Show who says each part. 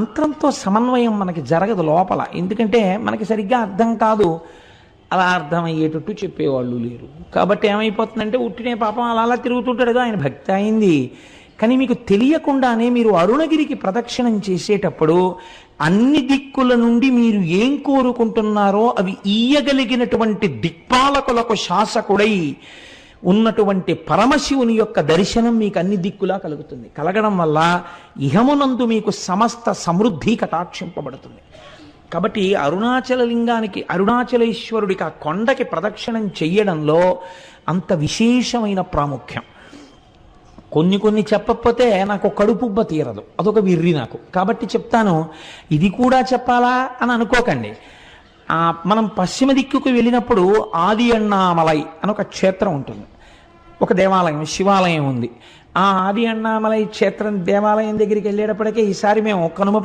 Speaker 1: మంత్రంతో సమన్వయం మనకి జరగదు లోపల. ఎందుకంటే మనకి సరిగ్గా అర్థం కాదు, అలా అర్థమయ్యేటట్టు చెప్పేవాళ్ళు లేరు. కాబట్టి ఏమైపోతుందంటే ఉట్టినే పాపం అలా అలా తిరుగుతుంటాడు, ఆయన భక్తి అయింది. కానీ మీకు తెలియకుండానే మీరు అరుణగిరికి ప్రదక్షిణం చేసేటప్పుడు అన్ని దిక్కుల నుండి మీరు ఏం కోరుకుంటున్నారో అవి ఇయ్యగలిగినటువంటి దిక్పాలకులకు శాసకుడై ఉన్నటువంటి పరమశివుని యొక్క దర్శనం మీకు అన్ని దిక్కులా కలుగుతుంది. కలగడం వల్ల ఇహమునందు మీకు సమస్త సమృద్ధి కటాక్షింపబడుతుంది. కాబట్టి అరుణాచల లింగానికి, అరుణాచలేశ్వరుడికి ఆ కొండకి ప్రదక్షిణం చెయ్యడంలో అంత విశేషమైన ప్రాముఖ్యం. కొన్ని చెప్పకపోతే నాకు కడుపుబ్బ తీరదు, అదొక విర్రి నాకు. కాబట్టి చెప్తాను, ఇది కూడా చెప్పాలా అని అనుకోకండి. మనం పశ్చిమ దిక్కుకు వెళ్ళినప్పుడు ఆది అన్నామలై అని ఒక క్షేత్రం ఉంటుంది, ఒక దేవాలయం, శివాలయం ఉంది. ఆ ఆది అన్నామలై క్షేత్రం దేవాలయం దగ్గరికి వెళ్ళేటప్పటికే ఈసారి మేము కనుమ